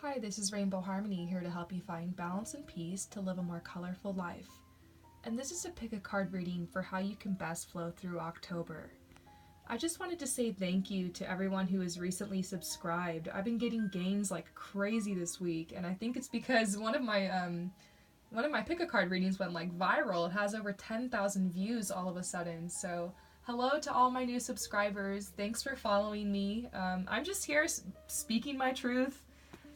Hi, this is Rainbow Harmony here to help you find balance and peace to live a more colorful life. And this is a pick a card reading for how you can best flow through October. I just wanted to say thank you to everyone who has recently subscribed. I've been getting gains like crazy this week, and I think it's because one of my pick a card readings went like viral. It has over 10,000 views all of a sudden. So hello to all my new subscribers. Thanks for following me. I'm just here speaking my truth,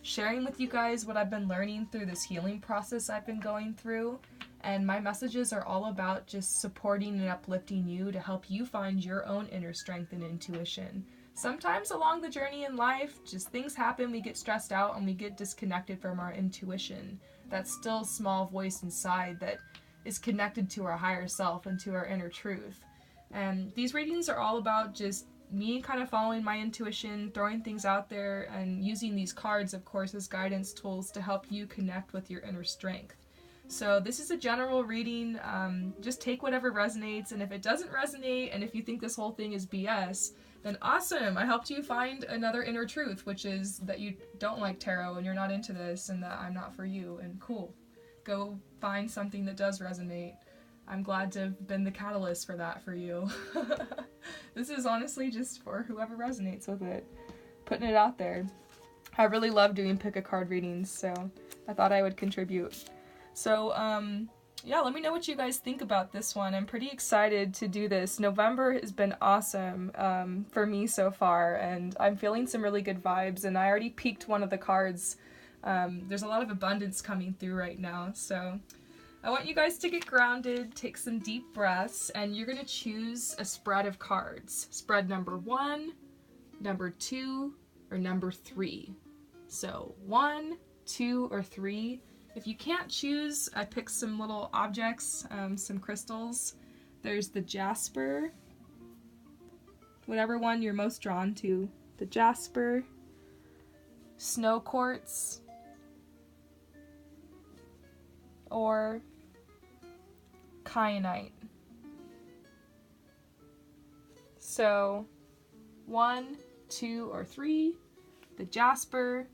sharing with you guys what I've been learning through this healing process I've been going through. And my messages are all about just supporting and uplifting you to help you find your own inner strength and intuition. Sometimes along the journey in life, just things happen, we get stressed out and we get disconnected from our intuition. That still small voice inside that is connected to our higher self and to our inner truth. And these readings are all about just me kind of following my intuition, throwing things out there, and using these cards, of course, as guidance tools to help you connect with your inner strength. So this is a general reading. Just take whatever resonates, and if it doesn't resonate, and if you think this whole thing is BS, then awesome! I helped you find another inner truth, which is that you don't like tarot and you're not into this and that I'm not for you, and cool. Go find something that does resonate. I'm glad to have been the catalyst for that for you. This is honestly just for whoever resonates with it. Putting it out there. I really love doing pick a card readings, so I thought I would contribute. So, yeah, let me know what you guys think about this one. I'm pretty excited to do this. November has been awesome for me so far, and I'm feeling some really good vibes, and I already peeked one of the cards. There's a lot of abundance coming through right now, so I want you guys to get grounded, take some deep breaths, and you're going to choose a spread of cards. Spread number 1, number 2, or number 3. So 1, 2, or 3. If you can't choose, I picked some little objects, some crystals. There's the jasper, whatever one you're most drawn to. The jasper, snow quartz, or kyanite. So 1, 2, or 3, the jasper,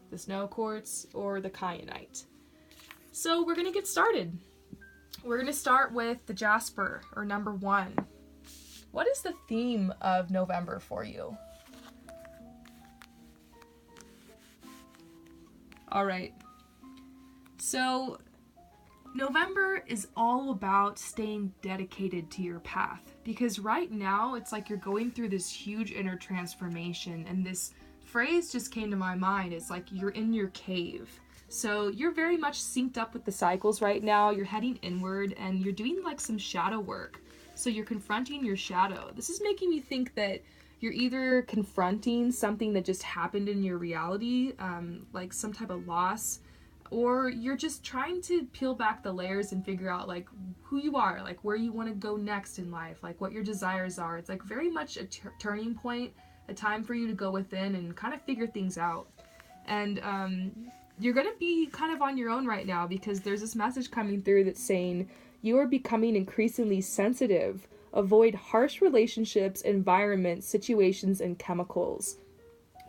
the snow quartz, or the kyanite. So we're gonna get started. We're gonna start with the jasper, or number 1. What is the theme of November for you? All right. So November is all about staying dedicated to your path, because right now it's like you're going through this huge inner transformation, and this phrase just came to my mind. It's like you're in your cave. So you're very much synced up with the cycles right now. You're heading inward and you're doing like some shadow work. So you're confronting your shadow. This is making me think that you're either confronting something that just happened in your reality, like some type of loss, or you're just trying to peel back the layers and figure out like who you are, like where you want to go next in life, like what your desires are. It's like very much a turning point, a time for you to go within and kind of figure things out. And you're going to be kind of on your own right now, because there's this message coming through that's saying you are becoming increasingly sensitive. Avoid harsh relationships, environments, situations, and chemicals.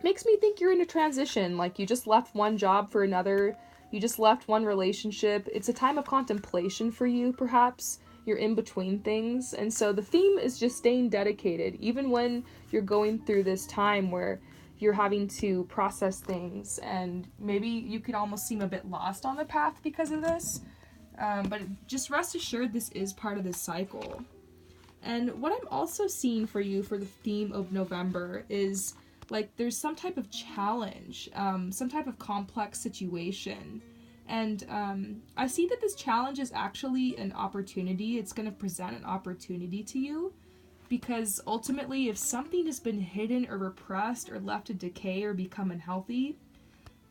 Makes me think you're in a transition, like you just left one job for another. You just left one relationship. It's a time of contemplation for you, perhaps. You're in between things. And so the theme is just staying dedicated, even when you're going through this time where you're having to process things, and maybe you could almost seem a bit lost on the path because of this. But just rest assured, this is part of this cycle. And what I'm also seeing for you for the theme of November is like there's some type of challenge, some type of complex situation. And I see that this challenge is actually an opportunity. It's going to present an opportunity to you, because ultimately if something has been hidden or repressed or left to decay or become unhealthy,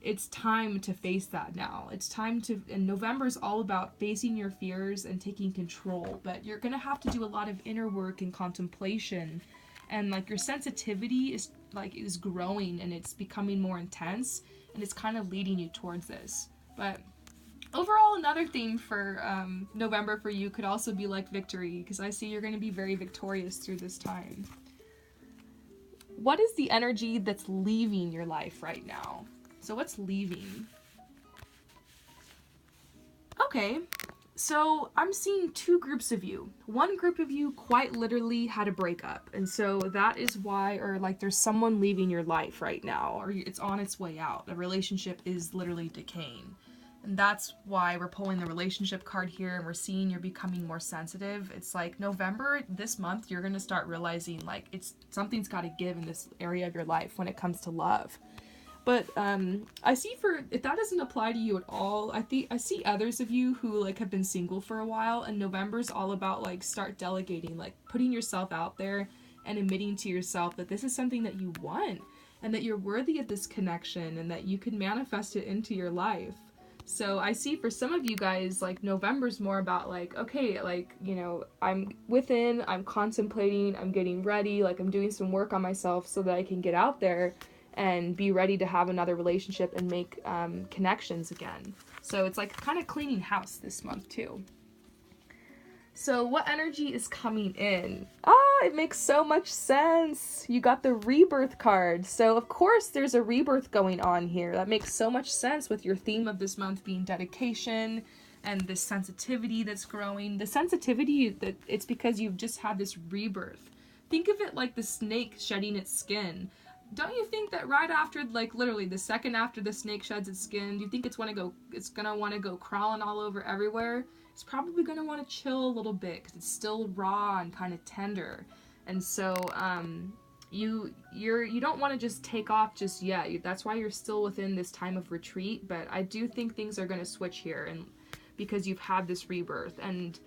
it's time to face that now. It's time to, and November is all about facing your fears and taking control, but you're going to have to do a lot of inner work and contemplation, and like your sensitivity is growing and it's becoming more intense, and it's kind of leading you towards this. But overall, another theme for November for you could also be like victory, because I see you're going to be very victorious through this time. What is the energy that's leaving your life right now? So what's leaving? Okay, so I'm seeing two groups of you. One group of you quite literally had a breakup, and so that is why, or like there's someone leaving your life right now, or it's on its way out. The relationship is literally decaying. And that's why we're pulling the relationship card here, and we're seeing you're becoming more sensitive. It's like November, this month, you're going to start realizing like something's got to give in this area of your life when it comes to love. But I see, for if that doesn't apply to you at all, I see others of you who like have been single for a while, and November's all about like start delegating, like putting yourself out there and admitting to yourself that this is something that you want and that you're worthy of this connection and that you can manifest it into your life. So I see for some of you guys, like November's more about like, okay, like, you know, I'm contemplating, I'm getting ready, like I'm doing some work on myself so that I can get out there and be ready to have another relationship and make connections again. So it's like kind of cleaning house this month too. So what energy is coming in? It makes so much sense. You got the rebirth card. So of course there's a rebirth going on here. That makes so much sense with your theme of this month being dedication and this sensitivity that's growing. The sensitivity, that it's because you've just had this rebirth. Think of it like the snake shedding its skin. Don't you think that right after, like literally the second after the snake sheds its skin, do you think it's gonna want to go crawling all over everywhere? It's probably gonna want to chill a little bit because it's still raw and kind of tender. And so you don't want to just take off just yet. That's why you're still within this time of retreat. But I do think things are gonna switch here, and because you've had this rebirth, and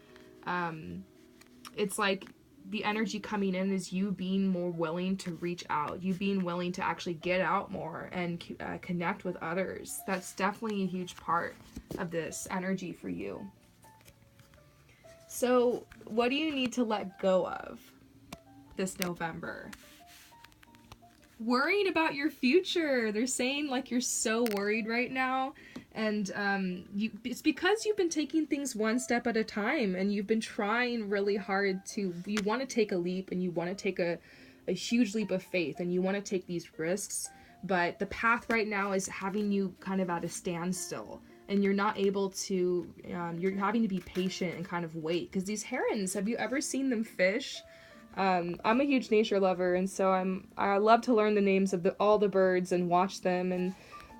it's like the energy coming in is you being more willing to reach out, you being willing to actually get out more and connect with others. That's definitely a huge part of this energy for you. So what do you need to let go of this November? Worrying about your future. They're saying like you're so worried right now. And it's because you've been taking things one step at a time, and you've been trying really hard you want to take a leap, and you want to take a huge leap of faith, and you want to take these risks, but the path right now is having you kind of at a standstill, and you're not able to, you're having to be patient and kind of wait, because these herons, have you ever seen them fish? I'm a huge nature lover, and so I love to learn the names of all the birds and watch them, and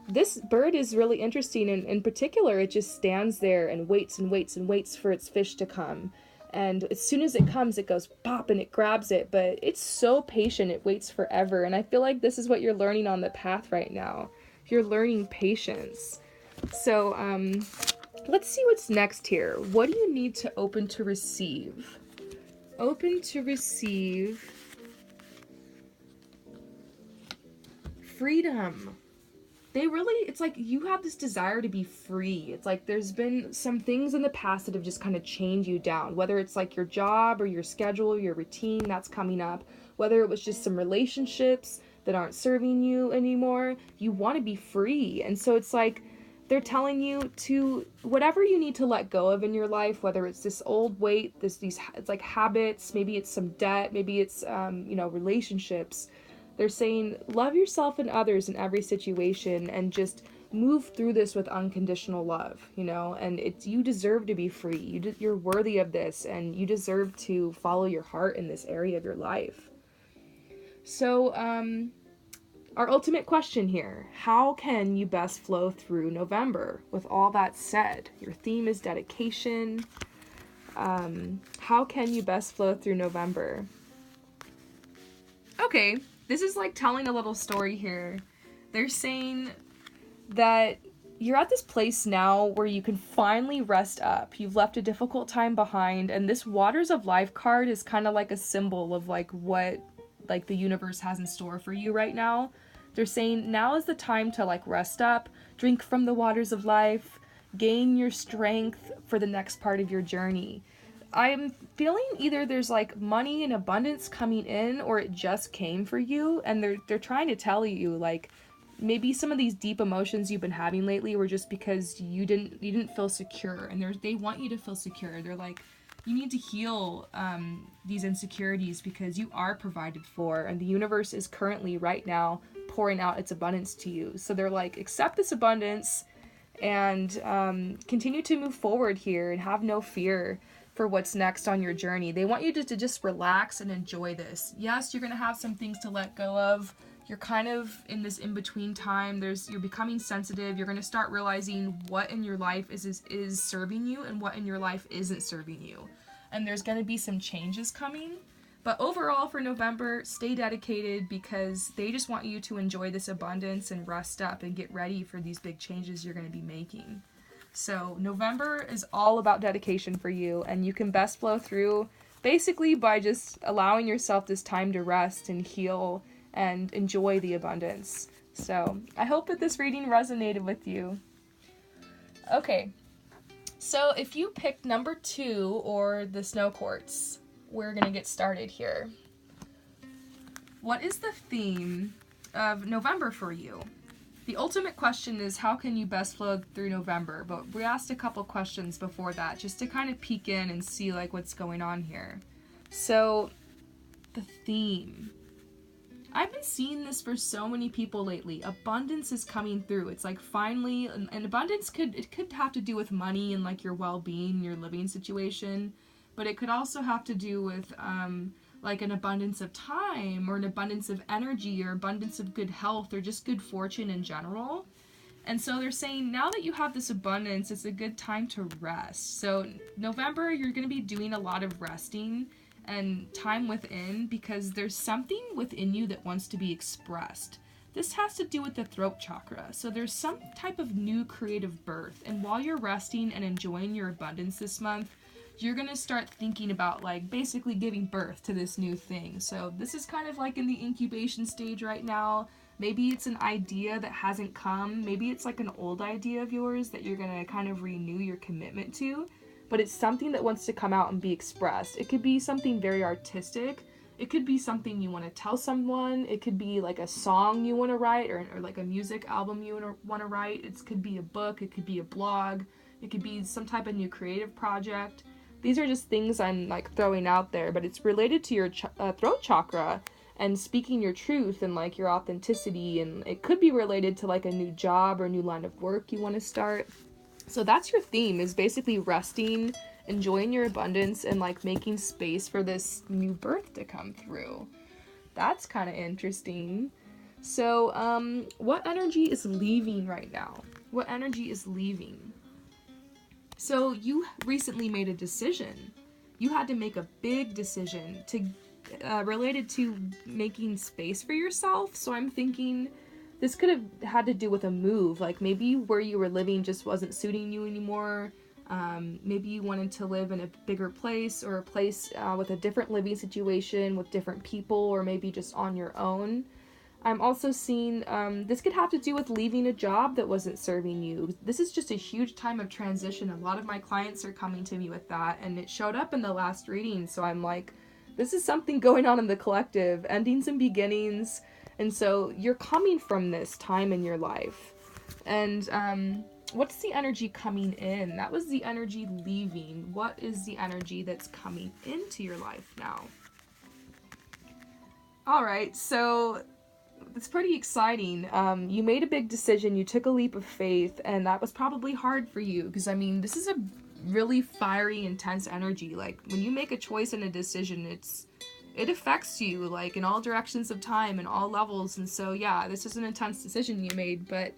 this bird is really interesting, and in particular, it just stands there and waits and waits and waits for its fish to come. And as soon as it comes, it goes pop and it grabs it, but it's so patient, it waits forever. And I feel like this is what you're learning on the path right now. You're learning patience. So let's see what's next here. What do you need to open to receive? Open to receive freedom. It's like you have this desire to be free. It's like there's been some things in the past that have just kind of chained you down, whether it's like your job or your schedule, your routine that's coming up, whether it was just some relationships that aren't serving you anymore. You want to be free. And so it's like they're telling you to, whatever you need to let go of in your life, whether it's this old weight, it's like habits, maybe it's some debt, maybe it's relationships. They're saying, love yourself and others in every situation, and just move through this with unconditional love, and you deserve to be free. You're worthy of this, and you deserve to follow your heart in this area of your life. So, our ultimate question here, how can you best flow through November? With all that said, your theme is dedication. How can you best flow through November? Okay. This is like telling a little story here. They're saying that you're at this place now where you can finally rest up. You've left a difficult time behind, and this Waters of Life card is kind of like a symbol of like what like the universe has in store for you right now. They're saying now is the time to like rest up, drink from the waters of life, gain your strength for the next part of your journey. I'm feeling either there's like money in abundance coming in, or it just came for you, and they're trying to tell you like maybe some of these deep emotions you've been having lately were just because you didn't feel secure, and they want you to feel secure. They're like, you need to heal these insecurities because you are provided for, and the universe is currently right now pouring out its abundance to you. So they're like, accept this abundance and continue to move forward here and have no fear for what's next on your journey. They want you to just relax and enjoy this. Yes, you're going to have some things to let go of. You're kind of in this in-between time. You're becoming sensitive. You're going to start realizing what in your life is serving you and what in your life isn't serving you. And there's going to be some changes coming. But overall for November, stay dedicated because they just want you to enjoy this abundance and rest up and get ready for these big changes you're going to be making. So November is all about dedication for you, and you can best flow through basically by just allowing yourself this time to rest and heal and enjoy the abundance. So I hope that this reading resonated with you. Okay, so if you picked number 2 or the snow quartz, we're going to get started here. What is the theme of November for you? The ultimate question is, how can you best flow through November? But we asked a couple questions before that just to kind of peek in and see like what's going on here. So the theme. I've been seeing this for so many people lately. Abundance is coming through. It's like finally, and abundance could have to do with money and like your well-being, your living situation, but it could also have to do with like an abundance of time or an abundance of energy or abundance of good health or just good fortune in general. And so they're saying now that you have this abundance, it's a good time to rest. So November, you're going to be doing a lot of resting and time within because there's something within you that wants to be expressed. This has to do with the throat chakra. So there's some type of new creative birth. And while you're resting and enjoying your abundance this month, you're going to start thinking about like basically giving birth to this new thing. So this is kind of like in the incubation stage right now. Maybe it's an idea that hasn't come. Maybe it's like an old idea of yours that you're going to kind of renew your commitment to. But it's something that wants to come out and be expressed. It could be something very artistic. It could be something you want to tell someone. It could be like a song you want to write or like a music album you want to write. It could be a book. It could be a blog. It could be some type of new creative project. These are just things I'm like throwing out there, but it's related to your throat chakra and speaking your truth and like your authenticity, and it could be related to like a new job or new line of work you want to start. So that's your theme, is basically resting, enjoying your abundance, and like making space for this new birth to come through. That's kind of interesting. So what energy is leaving right now? What energy is leaving? So you recently made a decision. You had to make a big decision to related to making space for yourself. So I'm thinking this could have had to do with a move. Like maybe where you were living just wasn't suiting you anymore. Maybe you wanted to live in a bigger place or a place with a different living situation with different people, or maybe just on your own. I'm also seeing this could have to do with leaving a job that wasn't serving you. This is just a huge time of transition. A lot of my clients are coming to me with that, and it showed up in the last reading. So I'm like, this is something going on in the collective, endings and beginnings. And so you're coming from this time in your life. And what's the energy coming in? That was the energy leaving. What is the energy that's coming into your life now? All right, so it's pretty exciting. You made a big decision, you took a leap of faith, and that was probably hard for you because, I mean, this is a really fiery, intense energy. Like, when you make a choice and a decision, it affects you, like, in all directions of time and all levels. And so, yeah, this is an intense decision you made, but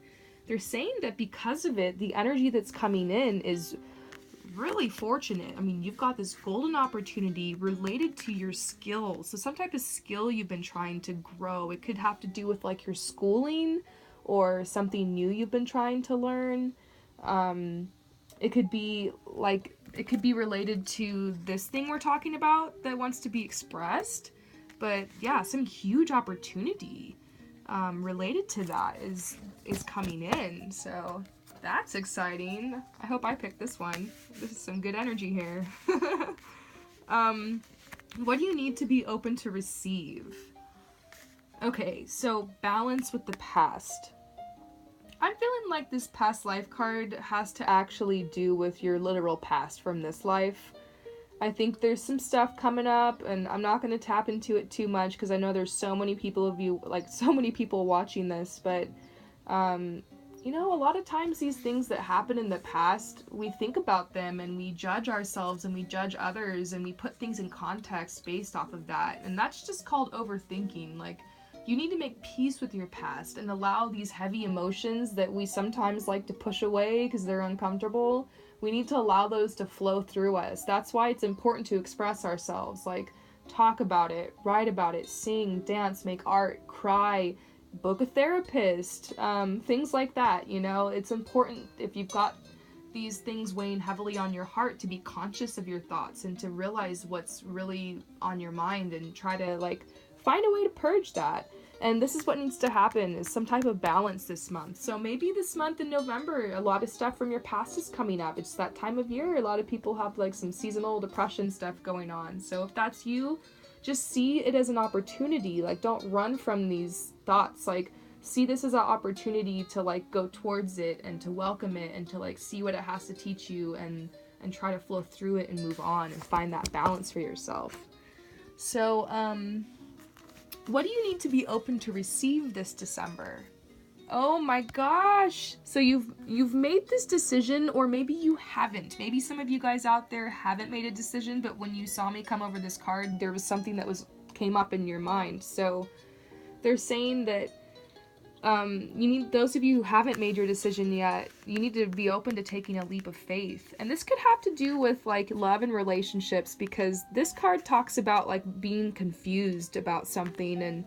they're saying that because of it, the energy that's coming in is really fortunate. I mean, you've got this golden opportunity related to your skills. So some type of skill you've been trying to grow. It could have to do with like your schooling or something new you've been trying to learn. It could be related to this thing we're talking about that wants to be expressed. But yeah, some huge opportunity related to that is coming in. So that's exciting. I hope I picked this one. This is some good energy here. What do you need to be open to receive? Okay, so balance with the past. I'm feeling like this past life card has to actually do with your literal past from this life. I think there's some stuff coming up, and I'm not going to tap into it too much because I know there's so many people watching this, but you know, a lot of times these things that happen in the past, we think about them and we judge ourselves and we judge others and we put things in context based off of that. And that's just called overthinking. Like, you need to make peace with your past and allow these heavy emotions that we sometimes like to push away because they're uncomfortable. We need to allow those to flow through us. That's why it's important to express ourselves. Like, talk about it, write about it, sing, dance, make art, cry, book a therapist, things like that. You know, it's important if you've got these things weighing heavily on your heart to be conscious of your thoughts and to realize what's really on your mind and try to like find a way to purge that. And this is what needs to happen, is some type of balance this month. So maybe this month in November, a lot of stuff from your past is coming up. It's that time of year. A lot of people have like some seasonal depression stuff going on. So if that's you, just see it as an opportunity. Like, don't run from these thoughts. Like, see this as an opportunity to like go towards it and to welcome it and to like see what it has to teach you and try to flow through it and move on and find that balance for yourself. So, what do you need to be open to receive this December? Oh my gosh. So you've made this decision, or maybe you haven't. Maybe some of you guys out there haven't made a decision, but when you saw me come over this card, there was something that came up in your mind. So they're saying that those of you who haven't made your decision yet, you need to be open to taking a leap of faith. And this could have to do with like love and relationships, because this card talks about like being confused about something, and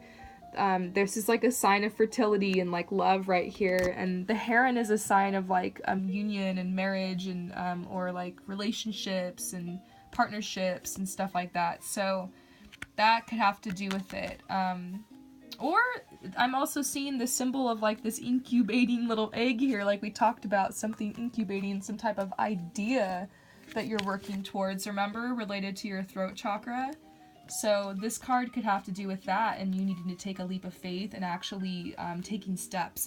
this is like a sign of fertility and like love right here, and the heron is a sign of like union and marriage and or like relationships and partnerships and stuff like that. So that could have to do with it. Or I'm also seeing the symbol of like this incubating little egg here, like we talked about, something incubating, some type of idea that you're working towards, remember, related to your throat chakra. So this card could have to do with that, and you needing to take a leap of faith and actually taking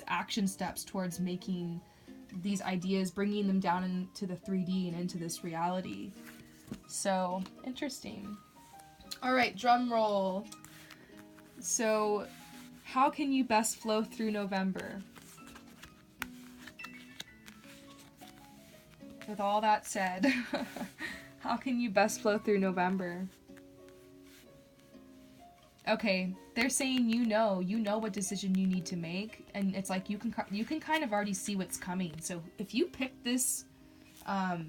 action steps towards making these ideas, bringing them down into the 3D and into this reality. So, interesting. All right, drum roll. So, how can you best flow through November? With all that said, how can you best flow through November? Okay, they're saying you know what decision you need to make, and it's like you can kind of already see what's coming. So if you pick this, I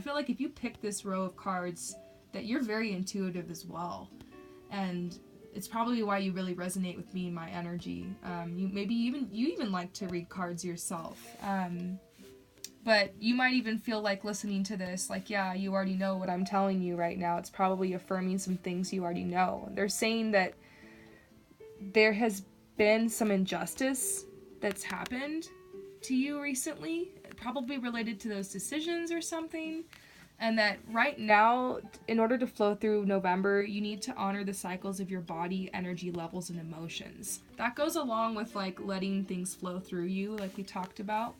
feel like if you pick this row of cards, that you're very intuitive as well, and it's probably why you really resonate with me and my energy. You even like to read cards yourself. But you might even feel like listening to this, like, yeah, you already know what I'm telling you right now. It's probably affirming some things you already know. They're saying that there has been some injustice that's happened to you recently, probably related to those decisions or something. And that right now, in order to flow through November, you need to honor the cycles of your body, energy levels, and emotions. That goes along with like letting things flow through you, like we talked about.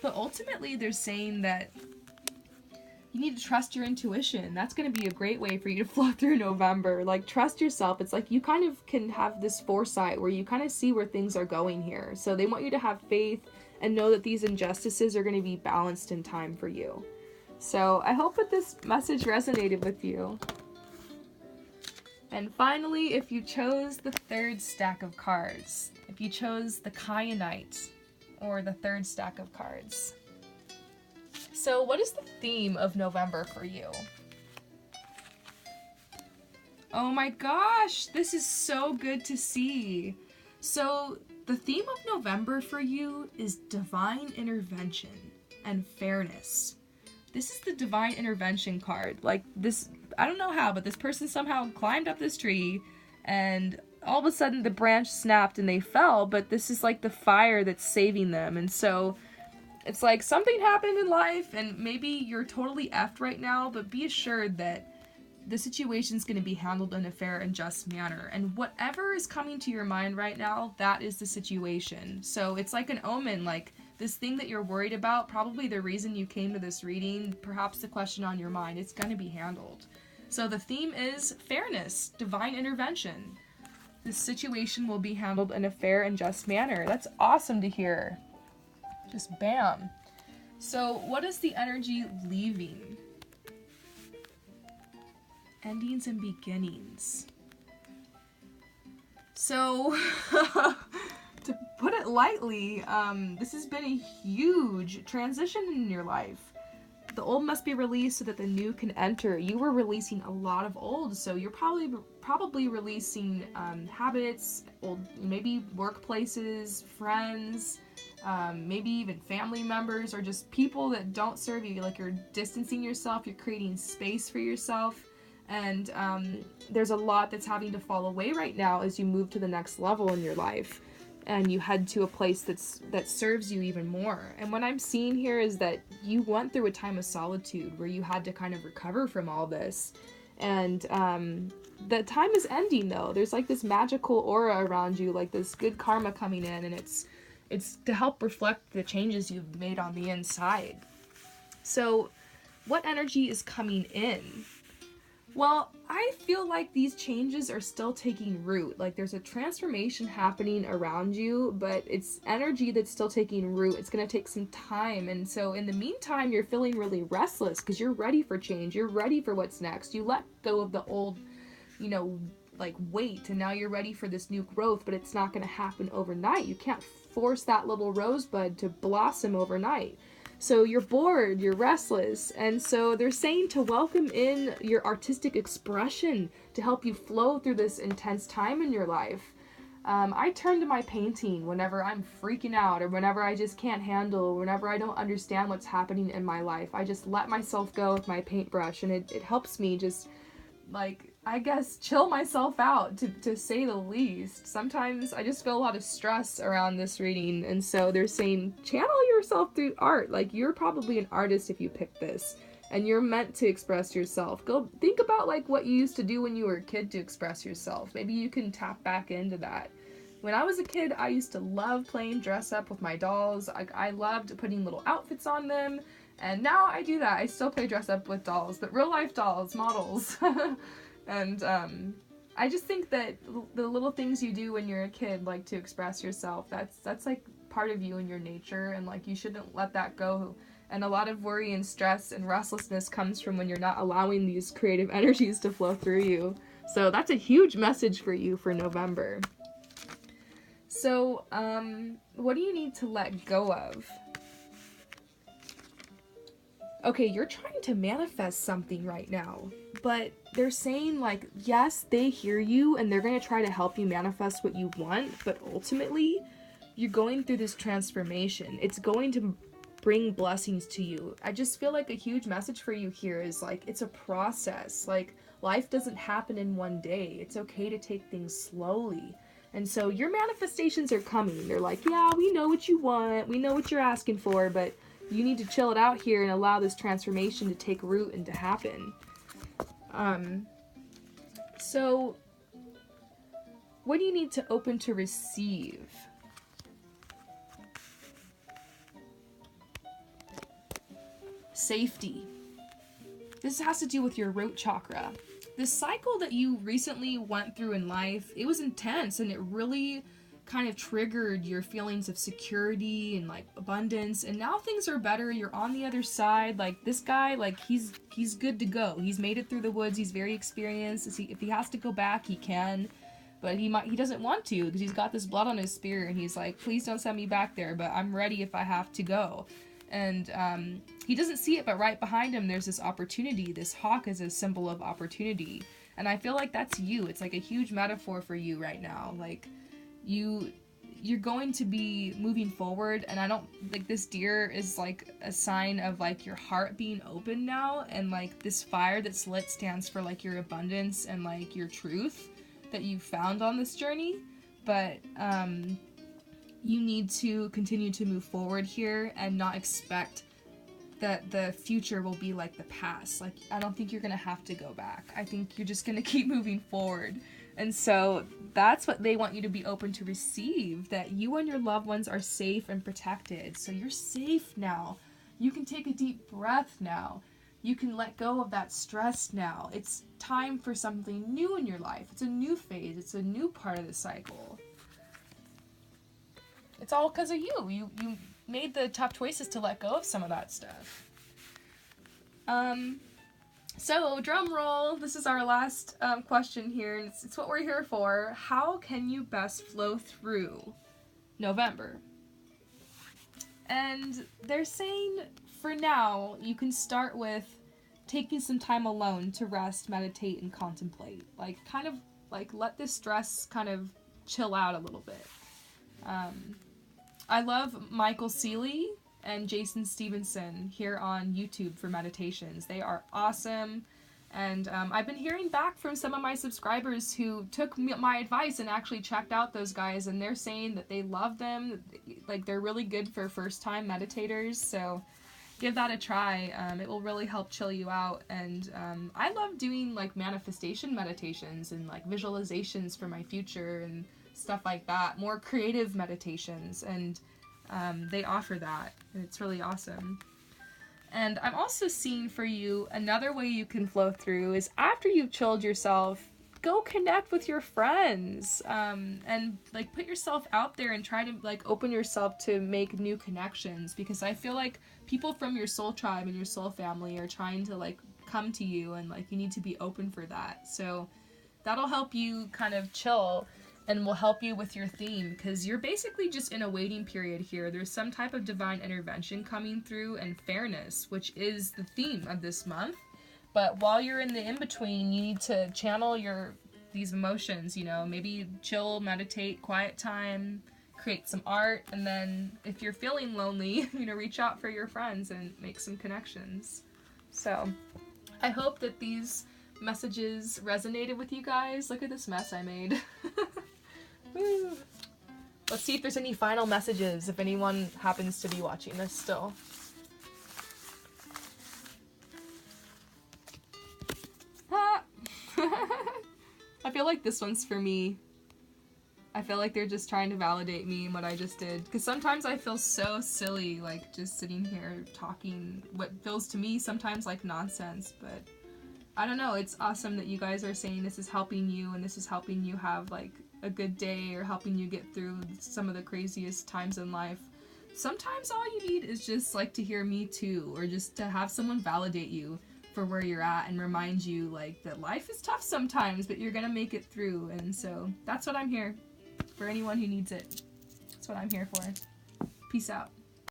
But ultimately, they're saying that you need to trust your intuition. That's going to be a great way for you to flow through November. Like, trust yourself. It's like you kind of can have this foresight where you kind of see where things are going here. So they want you to have faith and know that these injustices are going to be balanced in time for you. So I hope that this message resonated with you. And finally, if you chose the third stack of cards, if you chose the Kyanite, or the third stack of cards. So what is the theme of November for you? Oh my gosh, this is so good to see. So the theme of November for you is divine intervention and fairness. This is the divine intervention card. Like this, I don't know how, but this person somehow climbed up this tree and all of a sudden the branch snapped and they fell, but this is like the fire that's saving them. And so it's like something happened in life and maybe you're totally effed right now, but be assured that the situation's going to be handled in a fair and just manner. And whatever is coming to your mind right now, that is the situation. So it's like an omen, like this thing that you're worried about, probably the reason you came to this reading, perhaps the question on your mind, it's going to be handled. So the theme is fairness, divine intervention. This situation will be handled in a fair and just manner. That's awesome to hear. Just bam. So what is the energy leaving? Endings and beginnings. So, to put it lightly, this has been a huge transition in your life. The old must be released so that the new can enter. You were releasing a lot of old, so you're probably releasing habits, old, maybe workplaces, friends, maybe even family members, or just people that don't serve you. Like, you're distancing yourself, you're creating space for yourself, and there's a lot that's having to fall away right now as you move to the next level in your life and you head to a place that serves you even more. And what I'm seeing here is that you went through a time of solitude where you had to kind of recover from all this. And the time is ending, though. There's like this magical aura around you, like this good karma coming in, and it's to help reflect the changes you've made on the inside. So what energy is coming in? Well, I feel like these changes are still taking root. Like, there's a transformation happening around you, but it's energy that's still taking root. It's going to take some time. And so in the meantime, you're feeling really restless because you're ready for change. You're ready for what's next. You let go of the old, like, weight, and now you're ready for this new growth, but it's not going to happen overnight. You can't force that little rosebud to blossom overnight. So you're bored, you're restless, and so they're saying to welcome in your artistic expression to help you flow through this intense time in your life. I turn to my painting whenever I'm freaking out, or whenever I just can't handle, whenever I don't understand what's happening in my life. I just let myself go with my paintbrush, and it helps me just, like, I guess, chill myself out, to say the least. Sometimes I just feel a lot of stress around this reading, and so they're saying channel yourself through art. Like, you're probably an artist if you pick this, and you're meant to express yourself. Go think about, like, what you used to do when you were a kid to express yourself. Maybe you can tap back into that. When I was a kid, I used to love playing dress up with my dolls. I loved putting little outfits on them, and now I do that. I still play dress up with dolls, but real life dolls, models. And I just think that the little things you do when you're a kid, like to express yourself, that's like part of you and your nature, and like you shouldn't let that go. And a lot of worry and stress and restlessness comes from when you're not allowing these creative energies to flow through you. So that's a huge message for you for November. So what do you need to let go of? Okay, you're trying to manifest something right now, but they're saying, like, yes, they hear you and they're going to try to help you manifest what you want, but ultimately, you're going through this transformation. It's going to bring blessings to you. I just feel like a huge message for you here is, like, it's a process. Like, life doesn't happen in one day. It's okay to take things slowly. And so your manifestations are coming. They're like, yeah, we know what you want. We know what you're asking for, but you need to chill it out here and allow this transformation to take root and to happen. So what do you need to open to receive? Safety. This has to do with your root chakra. The cycle that you recently went through in life, it was intense, and it really kind of triggered your feelings of security and, like, abundance, and now things are better. You're on the other side. Like, this guy, like, he's good to go. He's made it through the woods. He's very experienced. If he has to go back, he can, but he doesn't want to, because he's got this blood on his spear, and he's like, please don't send me back there, but I'm ready if I have to go. And he doesn't see it, but right behind him there's this opportunity. This hawk is a symbol of opportunity, and I feel like that's you. It's like a huge metaphor for you right now. Like, you're going to be moving forward, and I don't, like, this deer is like a sign of, like, your heart being open now, and, like, this fire that's lit stands for, like, your abundance and, like, your truth that you found on this journey. But you need to continue to move forward here and not expect that the future will be like the past. Like, I don't think you're gonna have to go back. I think you're just gonna keep moving forward. And so that's what they want you to be open to receive, that you and your loved ones are safe and protected. So you're safe now. You can take a deep breath now. You can let go of that stress now. It's time for something new in your life. It's a new phase. It's a new part of the cycle. It's all because of you. You made the tough choices to let go of some of that stuff. So, drum roll, this is our last question here, and it's what we're here for. How can you best flow through November? And they're saying, for now, you can start with taking some time alone to rest, meditate, and contemplate. Like, kind of, like, let this stress kind of chill out a little bit. I love Michael Seeley and Jason Stevenson here on YouTube for meditations. They are awesome. And I've been hearing back from some of my subscribers who took my advice and actually checked out those guys, and they're saying that they love them. Like, they're really good for first-time meditators, so give that a try. It will really help chill you out. And I love doing, like, manifestation meditations and, like, visualizations for my future and stuff like that. More creative meditations, and they offer that, and it's really awesome. And I'm also seeing for you another way you can flow through is after you've chilled yourself, go connect with your friends, and like put yourself out there and try to like open yourself to make new connections, because I feel like people from your soul tribe and your soul family are trying to like come to you, and like you need to be open for that. So that'll help you kind of chill and will help you with your theme, because you're basically just in a waiting period here. There's some type of divine intervention coming through, and fairness, which is the theme of this month. But while you're in the in-between, you need to channel these emotions, you know, maybe chill, meditate, quiet time, create some art, and then if you're feeling lonely, you know, reach out for your friends and make some connections. So I hope that these messages resonated with you guys. Look at this mess I made. Woo. Let's see if there's any final messages, if anyone happens to be watching this still. Ah. I feel like this one's for me. I feel like they're just trying to validate me and what I just did. Because sometimes I feel so silly, like just sitting here talking what feels to me sometimes like nonsense, but I don't know, it's awesome that you guys are saying this is helping you, and this is helping you have like a good day, or helping you get through some of the craziest times in life. Sometimes all you need is just like to hear me too, or just to have someone validate you for where you're at and remind you like that life is tough sometimes, but you're gonna make it through. And so that's what I'm here for, anyone who needs it. That's what I'm here for. Peace out.